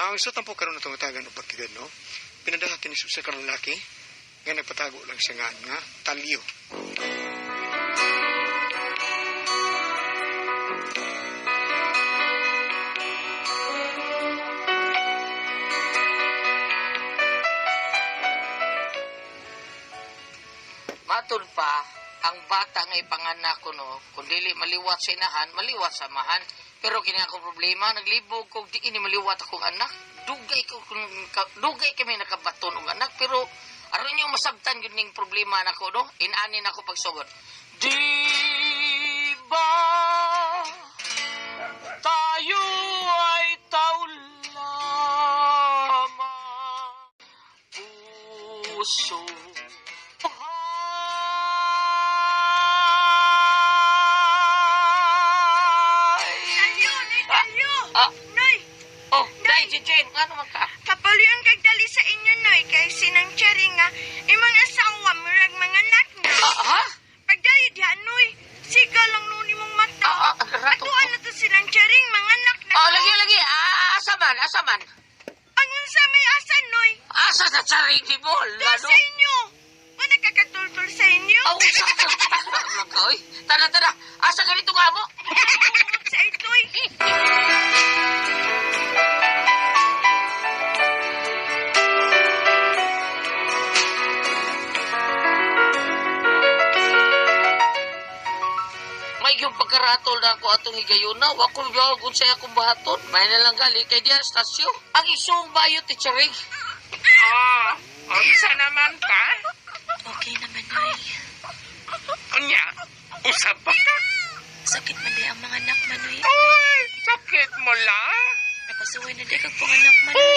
Ang sa tampo karon na tungatagan o pagkigan, no? Pinadahakin ni sa kalalaki nga nagpatago lang siya nga talyo. Matod pa, ang bata nga ipanganak ko, no, kung dili maliwat sa inahan, maliwat sa amahan. Pero kini akong problema, naglibog ko, di ini maliwat akong anak. Dugay kami nakabaton ng anak, pero aron yung masabtan yun yung problema na ko, no? Inanin ako pagsugod. Di ba tayo ay taulama puso? Ano man ka? Kapaluyon kag dali sa inyo, Noy, kay sinang Cherry nga, imong asawa, murag mga anak na. Ha? Pagdali diha, Noy, siga lang nun imong mata. Atuan na to sinang Cherry, mga anak na. Lagi. Asaman. Ang unsa may asan, Noy? Asa sa Charing di mo? Doon sa inyo. Kung nakakatultul sa inyo. Tara. Asa ganito nga mo? Sa ito'y. Yung pagkaratol na ako atong higayuna, wakol yawag sa akong bahaton. May nalang gali kay diyan stasyo. Ang isong bayo, Teacher Rig. Unsa naman ka? Okay naman, Noy. Unya, usab ba ka? Sakit man di ang mga anak, Manoy. Uy, sakit mo lang. Napasuway na di kag panganak, Manoy.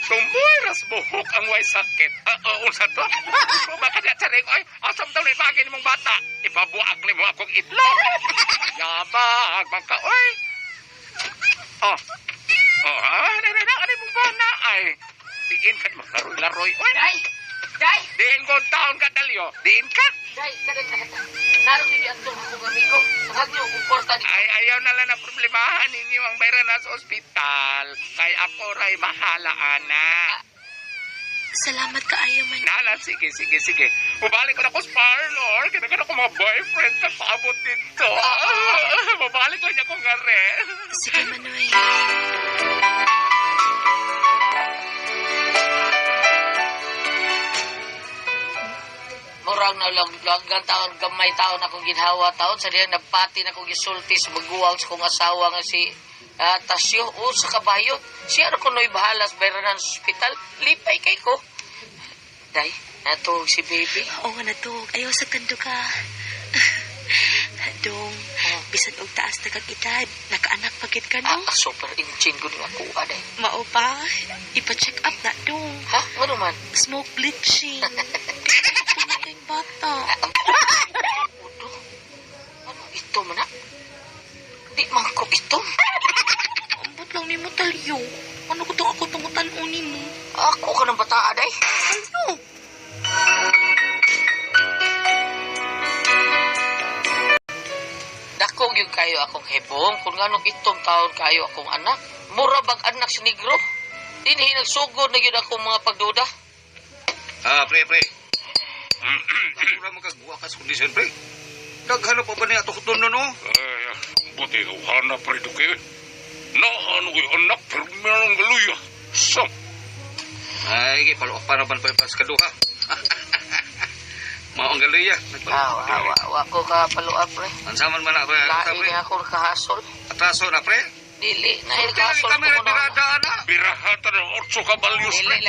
Tumburas buhok ang way sakit. Unsa to? Baka na saring, oy, asam daw ni bagay mong bata. Ipabuak ni mo akong itlog. Yabag, bangka, oy. Ano mong bana, ay. Diin ka maglaroy-laroy. Oy, Day! diin ko taon ka, Dalyo. Diin ka. Day, naroon yung andong akong amigo. Sangag niyo, kuporta ni... Ay, ayaw na lang na problemahan ninyo ang bayran na sa ospital. Kay ako ray mahala, ana. Salamat kaayo, Manoy. Nala, sige. Mabalik ko na ko sa parlor. Kinagan ako mga boyfriend na paabot dito. Mabalik lang niya ko nga rin. Sige, Manoy. Murang na langgang taon, gamay taon akong ginhawa taon. Sa diyan, nagpati na akong gisulti sa baguwang sa kong asawa nga si Tasyo. O, sa kabayot. Siya rin ko no'y bahalas bayranan sa ospital. Lipay kay ko. Day, natulog si baby. Oo nga natug. Ayaw sa kando ka. Dong, bisan og taas na kagitad. Nakaanak pagit ka, no? Super engine ko ni ako, aday. Mao pa. Ipa-check up na, Dong. Ha? Ano man? Smoke bleaching. Tumating bata. Udo? Ano ito man na? Di man ko ito. Ambot lang ni mo, Talyo. Ano ko itong ako tungutan-uni mo? Ako ka ng bata, aday. Ano? Dakong yung kayo akong hebong. Kung nga itong taon kayo akong anak. Mura bag anak si Negro. Dini nagsugod na yun akong mga pagduda. Pre. Wala magkagawa ka sa kondisyon, pre. Naghanap pa ba niya ito kutunon, no? Ay, buti ko hanap pa rin kayo. Ano yung anak, pero meron ng galuya. Sam. Ay, para man pa yung kaduha. Mao ang galuya. Awa ko ka paluap, pre. Ansaman man na, pre. Lain ako kahasol. Atraso na, pre. Dili, na Kaya kahasol kami rin biradaan, na. Birahatan ng 8 kabalyos, Dili lain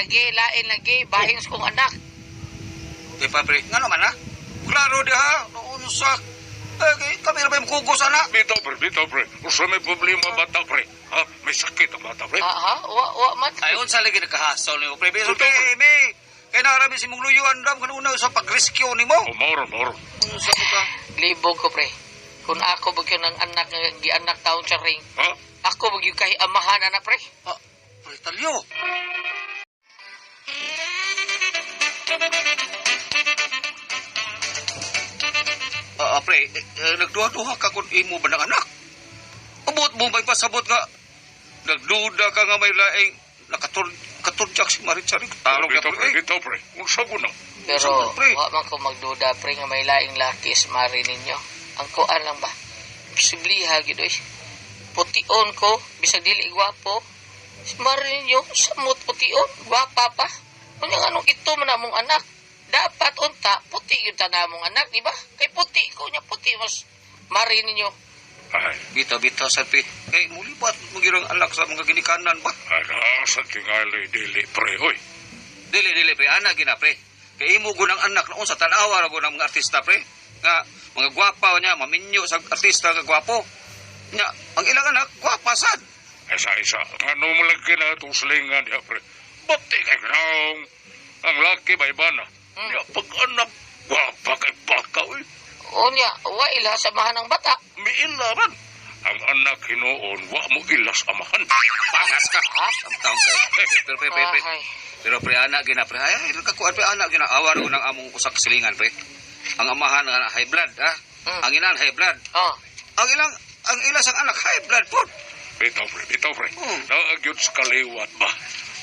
lagi. Bahing sa kong anak. Di pa, pre. Nga naman, ha? Klaro di, ha? Noon sa... kami na ba yung kugos, anak? Bitaw, pre. Usa may problema bata, pre. Ha? May sakit ang bata, pre. Ha? Wa man. Ay, unsa lagi nakahasol ni mo, pre. Pero, pre, may... Kaya nakarami si mong luyuan, dam. Kanuna sa pag-rescue ni mo. Moro. Unsa mo ka? Libog ko, pre. Kung ako bagyo ng anak, gi-anak taon sa ring. Ha? Ako bagyo kay amahan, anak, pre. Pre, Talyo. Pre, nagduha-duha ka kung imo ba ng anak? Abot mo may pasabot nga. Nagduda ka nga may laing Katudyak si Maritsari. Talong ka, Bitaw, pre, pre. bitaw, pre. Unsa ko na? Pero, Saan, pre? wa man ko magduda, pre, nga may laing laki is mari ninyo. Ang kuan lang ba? Posibliha, gidoy. Pution ko, bisag dili gwapo. Is mari ninyo, samot pution, gwapa pa. Kunya anong ito man among anak. Dapat unta, puti yun tanamong anak, di ba? Kay puti ko niya, puti mas mari ninyo. Ay, Bitaw, Sarpi. Muli ba't magirang anak sa mga ginikanan ba? ala, sa tingali, dili, pre, hoy. Dili, pre. Anak gina, pre. Kaya imo gunang anak noon sa tanawa ra ng mga artista, pre. Nga, mga gwapa niya, maminyo sa artista nga gwapo. Nya, ang ilang anak, gwapa sad. Isa-isa, ano mo lang kinatusilingan niya, pre. Pati kay Graong. Ang laki ba iba na? Ya, pag anak, wapa kay baka, uy. Unya, wa ila samahan ng bata. Miila man. Ang anak hinoon, wa mo ilas amahan. Pangas ka. Ha? Samtang ka. Pero, pre. Ay, Pero, pre, anak gina, pre. Ay, kakuan, pre, anak gina. Awar ko ng among usak silingan, pre. Ang amahan nga high blood, ha? Ang inan high blood. oh, Ang ilang sang anak high blood po. Bitaw, pre. Naagyod sa kaliwat ba?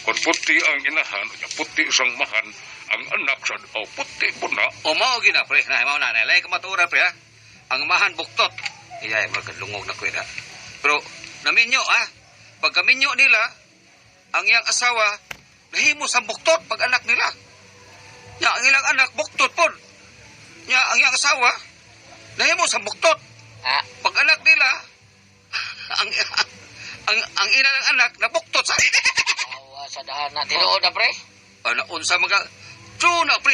Kung puti ang inahan, puti isang mahan, ang anak sa puti po na. O mao gina, pre. Mao na. Lain ka matura, pre, ha? Ang amahan buktot. Iya, magkalungog na ko, ha? Pero, naminyo, ha? Pagka minyo nila, ang iyang asawa, nahimo sa buktot pag anak nila. Nya, ang ilang anak, buktot po. Nya, ang iyang asawa, nahimo sa buktot. ha? Pag anak nila, ang ina ng anak, nabuktot sa... Awa sa dahana. Tinuod na, pre? Unsa mga... True na, pre.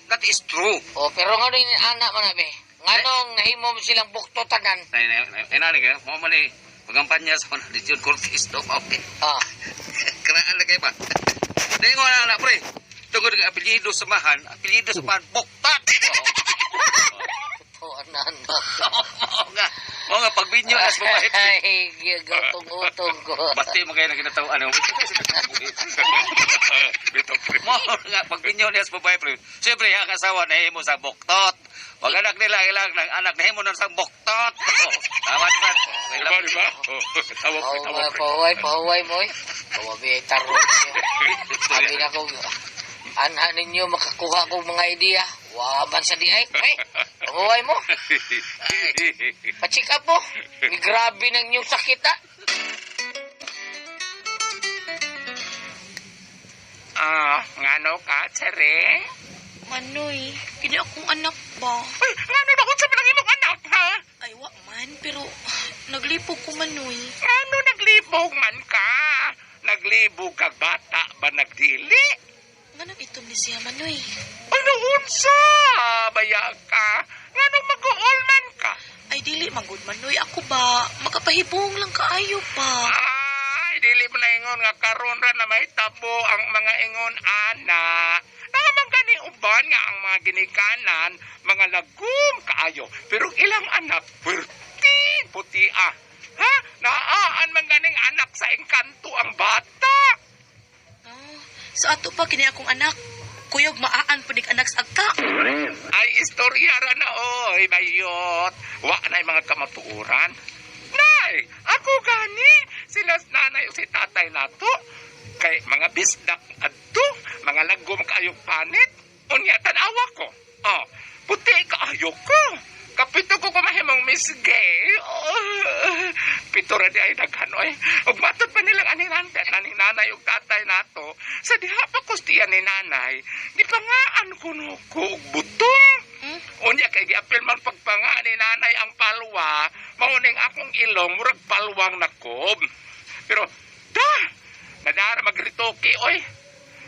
That is true. O, pero nga rin anak mo na, be. Nganong nahimo mo silang buktotanan? Nani kayo, mo man eh, magampanya sa mga di Jun Cortez, to, okay. Ah, Keraan na kayo ba? Dahil nga anak, pre. Tungkol ng apelyido sa mahan, buktat. ito, anak. Oo nga, pagbinyo, as babae. Ay, gatong-utong ko. Basti mo kayo na kinatawaan. Bitaw, pre. Mo nga, pagbinyo niya sa babae, pre. Siyempre, ang asawa na himo sa buktot. Pag anak nila, ilang ng anak na himo na sa buktot. Tama naman. Diba? Tawag, Pahuway mo eh. Pawabi, tarong niyo. Sabi na ko, anha ninyo makakuha kong mga idea. Waban sa di ay. Pahuway mo. Pa-check up mo. May grabe ng inyong sakit ha. Ngano ka, tsare? Manoy, kini akong anak ba? Ay, ngano na kung sa manang imong anak, ha? Ay, wa man, pero naglipog ko Manoy. Ano naglibog man ka? Naglibog kag bata ba nagdili? Nga nang itom ni siya Manoy. Ano unsa? Baya ka? Ngano mag-uol man ka? Ay, dili magud Manoy. Ako ba, makapahibong lang kaayo pa. Ay, dili mo na ingon nga karon ra na may tabo ang mga ingon ana. Naman gani uban nga ang mga ginikanan, mga lagum kaayo. Pero ilang anak, puti ah. Ha? Naaan man ganing anak sa engkanto ang bata. Oh, sa ato pa, kini akong anak. Kuyog maaan po anak sa agka. Ay, istorya ra na oy, bayot. Wa na mga kamatuuran. Nay, ako gani. Sila nanay o si tatay nato. Kay mga bisdak adto, mga lagom kaayong panit. Unya, tanawa ko. Oh, puti kaayo ko. Kapito ko kumahimong misge. Pito ra di ay daghanoy. Ug matud pa nilang aninante na ni nanay ug tatay nato. Sa diha pa kustiyan ni nanay, gipangaan kuno ko og butong. Unya kay giapil man pagpanga ni nanay ang palwa, mauning akong ilong murag palwang nakob. Pero nadara magritoki oy.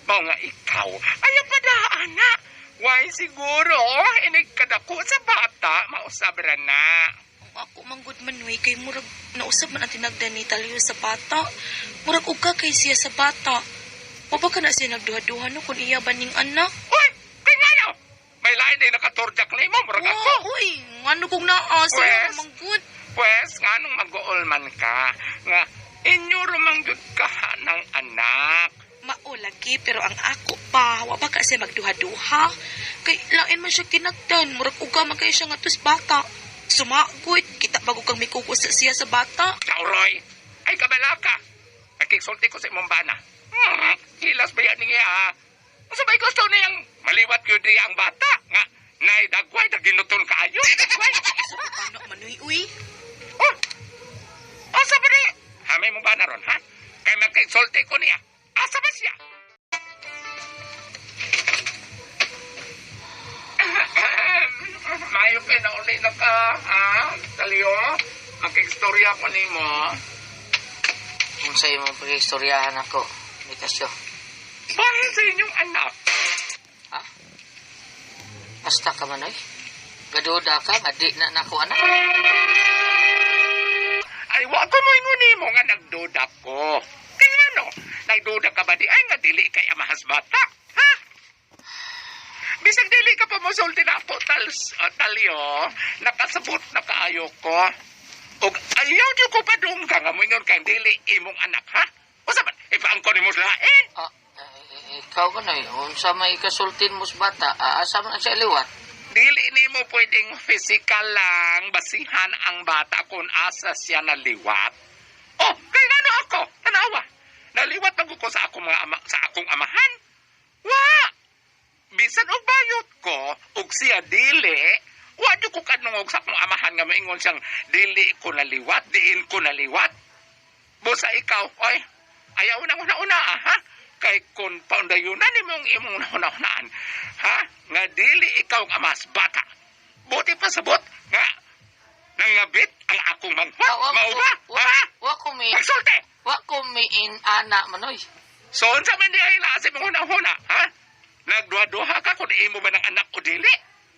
Mao nga ikaw. Ayaw pa da anak. Why siguro, inig kadako sa bata, mausabra na. Ako manggod Manoy, kay murag nausab man ang tinagdan ni Talio sa bata. Murag uga kay siya sa bata. Mapa ka na siya nagduha-duha no kung iya ba ning anak? Uy! Kay ngayo! May lain din nakatorjak na mo, murag ako. Uy, ngano kong naasa Pwes? manggod. Pwes, nga nung mag-uol man ka, nga inyo rumanggod ka ng anak. Mao lagi, pero ang ako pa, wa ba ka siya magduha-duha? Kay lain man siya kinagdan, murag uga man kay siya nga tos bata. Sumagod, kita bago kang mikugos sa siya sa bata. Sauroy! Ay, kabala ka! Aking makiksulti ko sa imong bana. Hilas ba yan niya ha? Sa may gusto niyang maliwat yun niya ang bata nga naidagway na ginuton kaayo. Dagway. Ano manoy, uy? Oh! Asa ba ni? Hamay mong bana ron, ha? Kaya magkiksulti ko niya. Asa ba siya? Mayo kayo na uli na ka, ha? Talyo, magkikstorya ko ni mo. Kung sa'yo mong pag-istoryahan ako, Mikasyo. Bahin sa inyong anak. Ha? Basta ka man, oy. Gaduda ka, nga di na nako anak. Ay, wa ko mo inguni mo nga nagduda ko. Kaya ano, nagduda ka ba di ay nga dili kay amahas bata? Ha? Bisag dili ka pa mo sulti na ako, talyo, nakasabot na kaayo ko. O ayaw niyo ko pa doon ka nga mo ingon kay dili imong anak, ha? O saban, ipaangko ni mo lain. Ikaw ka na yun. Unsa may kasultin mo sa bata, asa man siya liwat. Dili ni mo pwedeng physical lang basihan ang bata kung asa siya naliwat. Oh, kaya ano ako? Tanawa. Naliwat lang ko sa akong sa akong amahan. Wa! Bisan og bayot ko, og siya dili, wa di ko kanungog sa akong amahan nga maingon siyang dili ko naliwat, diin ko naliwat. Busa ikaw, oy, ayaw na una ha? Kay kung paundayunan imong una-unaan, ha? Nga dili ikaw ang amas bata. Buti pa sabot nga nangabit ang akong manghwa. Mao ba? Ha? Wa ko may Magsulti! ana manoy. So, unsa man di ay nasa mong una-una, ha? Nagduha-duha ka kung imo ba ng anak o dili?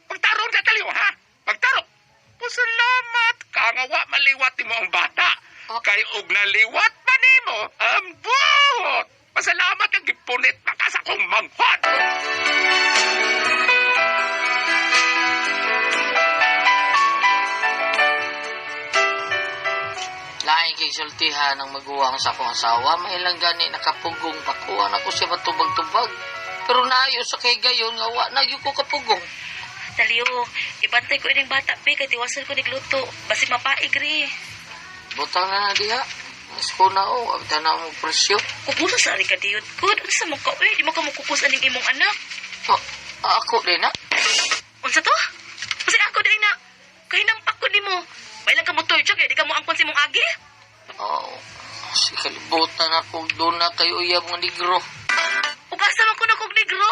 Pagtarong ka taliw, ha? Pagtarong. Pasalamat ka nga wa maliwat mo ang bata. Kay og naliwat pa nimo, ang buhot. Pasalamat ang gipunit pa ka sa kong manghot. Lain kay sultihan ang maguwang sa akong asawa. May lang gani nakapugong pakuha na ko siya matubag-tubag. Pero naayo sa kay gayon nga wa na gyud ko kapugong. Talyo, ibantay ko ining bata, pe, kay tiwasan ko nigluto. Basi mapaig, ri. Butang na diha. Mas ko na o, abita na mo presyo. Kupuso sa ari ka diyot. Good, ano sa mukha, uy? Di mo ka mukupus aning imong anak. Ako din na. Unsa to? Kasi ako din na. Kahinampak ko di mo. May lang ka mo torture, kaya di ka mo angkon si mong agi. Oo. Si kalibutan ako doon na kayo uyab ng negro. Ugasa man ko na kong negro.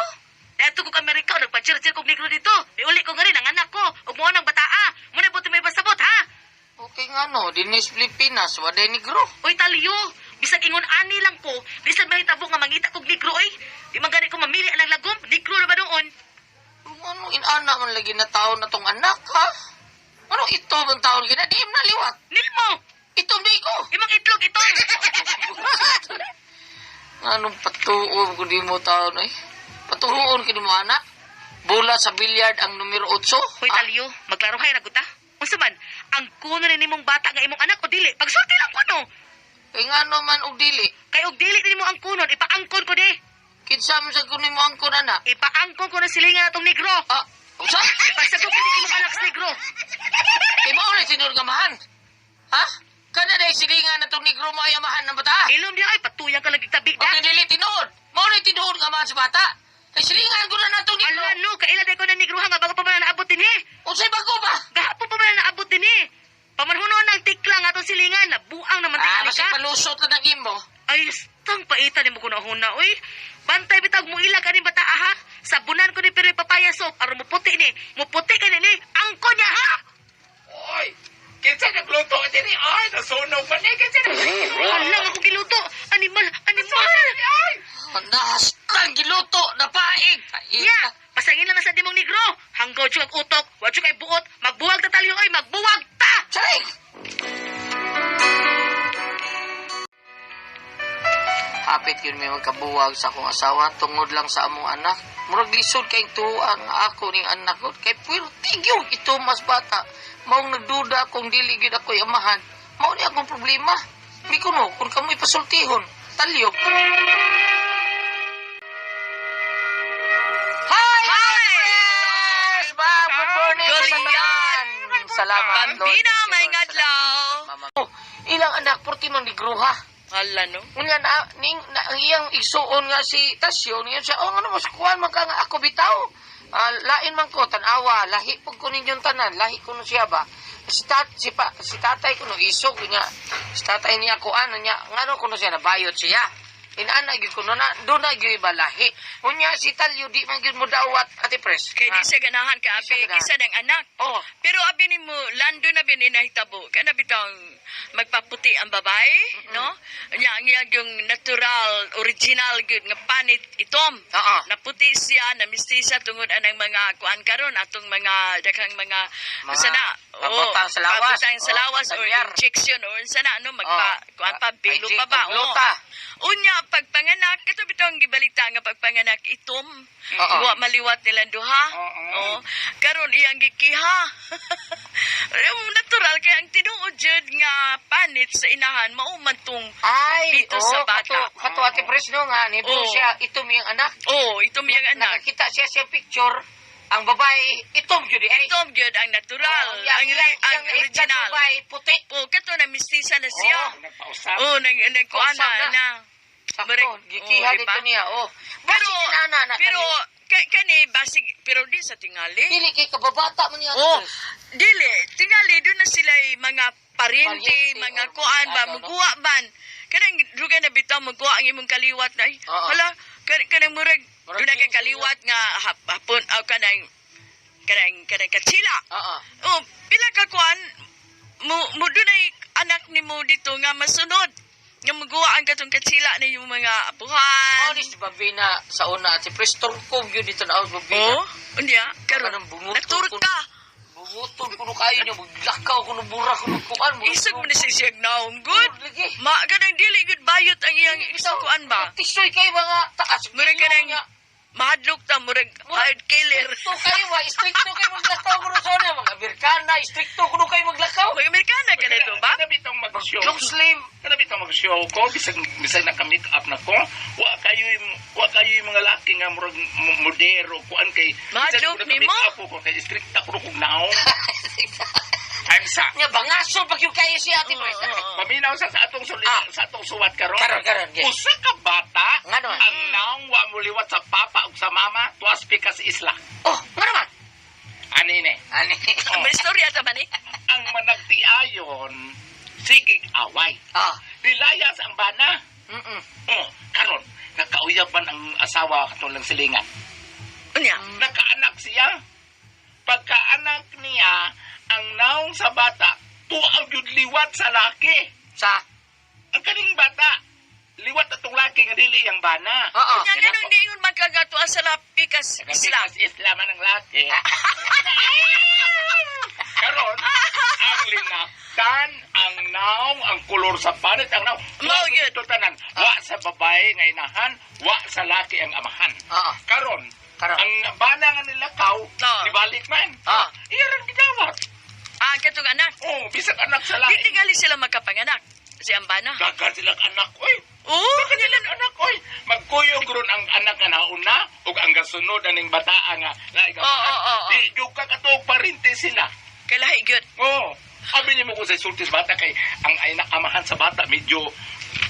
Dato kong Amerika, nagpa-cheer-cheer kong negro dito. Iuli ko nga rin ang anak ko. Ug mo nang bataa. Muna buti may pasabot, ha? Okay nga no, dinis Pilipinas, waday negro. Uy, Talyo, bisag ingon ani lang ko, bisag mahitabo nga mangita kog negro, oy. Di man gani ko mamili ang lagom, negro na ba doon? Ano, inana man lagi na taon na tong anak, ha? Ano ito bang taon gina? Di na liwat. Nilmo! Itong di ko. Imong itlog ito! Anong patuon ko di mo taon, eh? Patuon ko di mo, anak? Bola sa bilyard ang numero 8. Hoy, Talyo, maglaro hay ragot ha? Unsa man, ang kuno ni nimong bata nga imong anak o dili? Pagsulti lang kuno. Kaya nga naman og dili. Kay og dili din mo ang kunon, ipaangkon ko di. Kinsa mo sa kunin mo ang kunana. Ipaangkon ko na silingan natong negro. Usa? Ipasagok ko ni imong anak sa negro. Kaya mo na sinurgamahan. Ha? Kada na silingan na itong negro mo ay amahan ng bata. Ilom di ay, patuyang ka lagi tabi da. Okay, dili tinuod. Mo na tinuod nga man sa bata. Kaya silingan ko na na itong negro. Ala no, kaila day ko na negro nga bago pa man naabot din eh. Unsay bago ba? Gahapon pa man naabot din eh. Pamanhunon ng tiklang atong silingan na buang naman tayo Basta ka. palusot na ng imo. Ay, stang paita ni mo kunahuna, oy. Bantay bitag mo ilag kaning bata ha. Sabunan ko ni pero papaya soap aron mo puti ni. Mo puti ka ni angko niya ha. Oy, kinsa nagluto diri? Ay, nasunog man ni kinsa nagluto. Alang ako giluto. Animal. Ay, Nahastang giluto na paig. Ya, pasangin lang na sa dimong negro. Hanggaw siya ang utok. Wa siya kay buot. Magbuwag ta talyo oy, magbuwag ta. Sarig! Hapit yun may magkabuwag sa akong asawa tungod lang sa among anak. Murag lisod kay tuan nga ako ning anak ko. Kay pwerte yung ito mas bata. Maong nagduda kung dili gyud ako'y amahan. Mao ni akong problema. Di ko no, kung kamo'y pasultihon. Talyo. Hi! Hi! Ma'am, good morning. Galian! Salamat, Lord. Pambina, may Salamat. ngadlaw. Mama. Oh, ilang anak, 40 man ni Gruha. Hala, no? Unya ang iyang igsuon nga si Tasyo, niya siya, oh, ano, mas kuhan man ka nga ako bitaw. Lain man ko, tanawa, lahi po ko ninyong tanan, lahi ko no siya ba. Si tatay ko no, isog niya, si tatay niya kuhan, niya, ngano ko no siya, nabayot siya. Inana gyud ko no na do na gyud balahi. Unya si Talyo di man gyud mo dawat Ate Pres. Kay di siya ganahan ka, Di siya abi, ganahan. kisa ng anak. Oh, Pero abi ni mo, lando na bin inahitabo. Kana bitang magpaputi ang babae, no? Nya yung natural, original gyud nga panit itom. oo. Naputi siya, namistisa tungod anang mga kuan karon atong mga daghang mga Mga sana pabutang sa lawas. pabutang sa Oo, lawas or panyar. injection or sana ano magpa kuan pa bilo Ay, pa ba? Jig, glota. Unya pagpanganak kato bitong gibalita nga pagpanganak itom. Oo. Wa maliwat nila duha. Oo. Karon iyang gikiha. Natural kay ang tinuod jud nga panit sa inahan mao man tong Ay, Dito sa bata. Kato Ate Pres no nga ni Oo. siya itom yung anak. itom yang anak. Nakakita siya sa picture ang babae itom gyud ay. Itom gyud ang natural, Oh, ang original. babae puti. Kato na mistisa na siya. Nagpausap. Nagkuana Kausap na. na. Sakto, Murag- gikiha diba? dito niya. Oh. Pero, Basi inana na pero, kani, basig, pero di sa tingali. dili kay kababata man niya. Oh, dili, tingali, doon na sila mga parinti, Paryente, mga oh, kuan ba, ano, no? muguwa ban. Kanang duga na bitaw, muguwa ang imong kaliwat na, Oo. hala, kanang murag, Murag doon na kay kinsi, kaliwat nga hapon, kanang katsila. Oo. Oh, pila ka kuan, mo doon ay anak ni mo dito nga masunod. Nga magawa ang katong katsila na yung mga apuhan. Mao ni si Babina sa una si Preston ko gyud dito na out Babina. Oh, unya, karon Kanang bungot naturka. Bungutol kuno kayo niya maglakaw kuno bura kuno kuan mo. Isog mo na siya naong good. Lagi. Ganang dili good bayot ang iyang isang kuan ba? Tisoy kay mga taas. Murag kanang mahadlok ta, murag hard killer. Stricto kayo ba? Stricto kayo maglakaw kuno sa una mga Amerikana. Stricto kuno kayo maglakaw. Mga Amerikana ka na ito ba? Kada bitong mag-show. Long slim. Kada bitong mag-show ko, bisag naka-make up na ko, wa kayo yung mga laki nga murag modero kuan kay Mahadlok bisag nimo? naka-make up ko kay strict ako kog naong. I'm sa. Nya bangaso pag yung kayo si Ate Pres. Paminaw sa atong sa atong suwat karon. Karon, yes. Usa ka bata Nga naman. ang naong wa mo liwat sa papa ug sa mama tuwas pika sa isla. Oh, nga naman. Ani. Ani. May istorya ta ba ni? Ang managtiayon sigig away. Ah. Dilayas ang bana. Mm. Karon nakauyaban ang asawa katong lang silingan. Unya. Nakaanak siya. Pagkaanak niya, ang naong sa bata, tuaw yun liwat sa laki. Sa. Ang kaning bata, liwat atong laki nga dili ang bana. Oo. Unya ganun di yun magkagatuan sa lapikas isla. Kasi Islam ang laki. Karon, ang linaktan, ang naong, ang kulor sa panit, ang naong. Mao yun. Ito tanan, wa sa babae nga inahan, wa sa laki ang amahan. Oo. Karon, Karon. ang bana nga nilakaw, Oo. ibalik man. Ah. Iyan gidawat. Katong anak. Oh, bisag anak sa Di lain. tingali sila magkapanganak. Si Ambana. Dagan silang anak, oy. Oo. Dagan silang anak, oy. Magkuyog ron ang anak nga nauna, ug ang gasunod aning bataa nga laig Oo. Di jud ka katog parinte sila. Kalahi gyud. Oh. Abi niyo mo ko sa sultis bata kay ang amahan sa bata medyo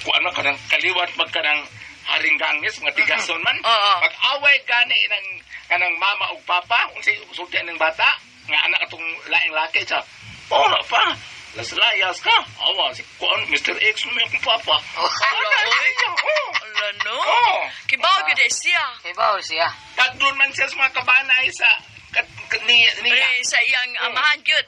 kung ano kanang kaliwat magkanang haringgangis mga tigason man. Oo. Pag-away gani ng kanang mama ug papa unsay sulti ng bata nga anak atong laing laki sa. Oh, pa. Layas ka. Awa si kuan Mr. X mo yung papa. Ala, oy. Ala, no. Oh. Kibaw gyud siya. Kay bawo siya. Tagdon man siya sa mga kabanay sa niya. Sa iyang amahan gyud.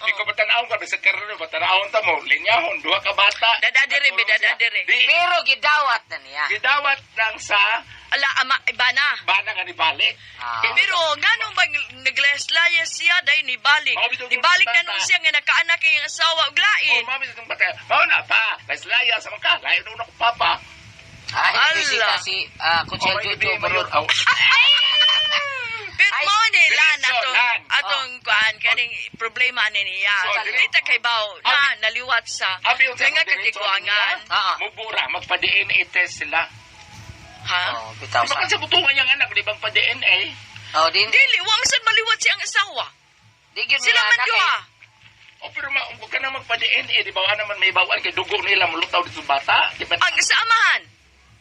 Ikaw ba tanawon ka? Bisa karoon ba tanawon ta mo? Linyahon, duha ka bata. Dadadiri, dadadiri. Di, Pero gidawat na niya. gidawat lang sa Ala, iba na. bana nga ni balik. Ah. Pero ganong bang naglayas-layas siya dahil nibalik. Mao, bitaw, Nibalik na bata. nung siya nga nakaanak kay ang asawa ug Oh, lain. mami sa itong bata. Mao na pa. Laya sa mga layo na una ko papa. Ay, Ala. bisita si Kuchel Oh, Jojo may Barur. ibi- Pero Ay, mo ni lan diretso, atong lan. atong kuan kaning problema ni niya. So, Dili kay baw na naliwat sa Abi yung nga katiguangan. Oo. Mubura, magpa-DNA test sila. Ha? Oh, bitaw Di ba sa. kasi butungan yung anak, di bang pa-DNA? Oh, din. Dili wa man sad maliwat siyang asawa. Di gyud Sila niya man anak duha. O pero huwag ka na magpa-DNA, di ba? Naman may bawaan kay dugo nila mulutaw dito sa bata. Di ba? Ang samahan.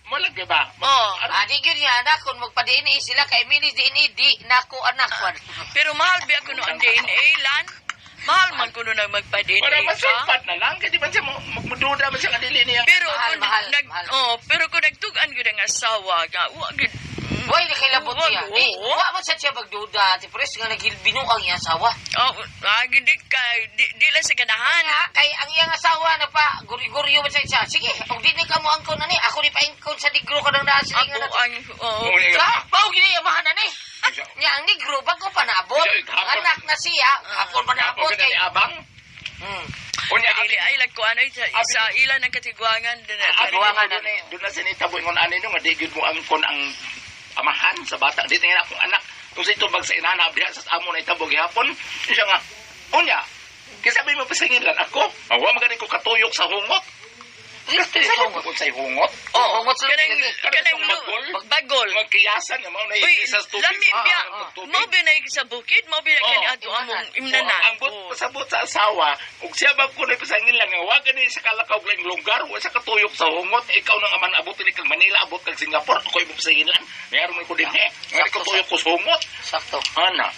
Malagi ba? Oh. Adi yun niya, anak, kung magpa-DNA sila, kay minis DNA, di nako anak ko. Pero mahal ba ako no ang DNA, Lan? Mahal man ko no nang magpa-DNA Para ka. masulpat na lang. Kasi di ba siya magduda man siya kadili niya. Pero Mahal, kung mahal. pero kung nagtugan ko ng asawa nga, wag Boy, nakilabot niya. Wag, Di, oo. wa mo sa siya magduda. Ti Pres nga nagbinuang iyang asawa. gidi kay di lang sa ganahan. Nga, kay ang iyang asawa na pa, guri-guryo mo sa isa. Sige, kung di ni ka mo angkon na ni, ako ni paingkon sa digro ka ng nasilingan Ako na. ang Ka, pao ginayamahan na ni. Nga, ang negro, bago pa naabot. Hapon. Anak na siya, hapon pa naabot Ako kay... ni Abang. Unya, dili ay lag ko ano sa ilan ng katigwangan din Katiwangan na. Doon na sinitabo yung ano nyo, nga di yun mo angkon ang amahan sa bata. Di tingin akong anak. Kung sa ito bag sa inana, biya sa amo na itabog hapon. Siya nga, unya, kaya sabi mo pasingin lang ako. Awa magaling ko katuyok sa hungot. Kasi sabi mo kung sa'y hungot. Oo, hungot sa kanang Kanang bagol. Mga kiyasan, mga na Uy, isa tubig. lami biya. tubig. Mo binay sa bukid, mo binay Oo. kani ato among imnanan. Ang pasabot sa asawa, ug siya ba ko na pasangin lang nga wa gani sa kalakaw lang lugar, wa sa katuyok sa hungot, ikaw nang aman abot ni kag Manila, abot kag Singapore, ako ibo pasangin lang. Mayroon mo ko din nga katuyok ko sa hungot. Sakto. Ana.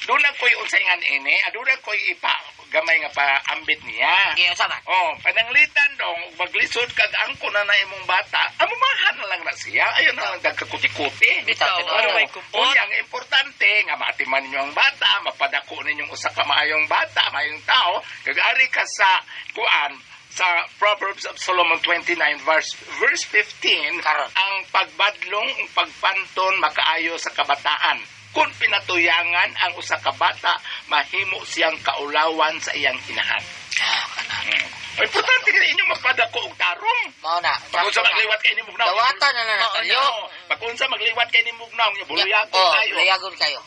Aduna koy unsayngan ini, aduna koy ipa gamay nga pa ambit niya. Iya, sama. Oh, pananglitan dong, maglisod kag angko na imong bata, amumahan na lang na siya. Ayun na lang dagkakuti-kuti. Bitaw, Bitaw, ano ano, may kupot? Unyang importante nga matiman ninyo ang bata, mapadako ninyong usa ka maayong bata, maayong tao, kagari ka sa kuan sa Proverbs of Solomon 29 verse 15 Karon. ang pagbadlong ang pagpanton makaayo sa kabataan. Kung pinatuyangan ang usa ka bata, mahimo siyang kaulawan sa iyang inahan. Importante kaya inyong magpadako og tarong. Mao na. Pag unsa magliwat kay ni mugnaw. Dawatan na lang kayo. Pag unsa magliwat kay ni mugnaw, buluyagon Oh, tayo. layagon kayo.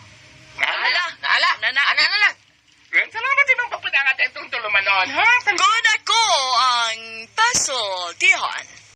Ala. Nala. Nana. Ana na lang. Salamat sa imong pagpadangat itong tulumanon, ha? Good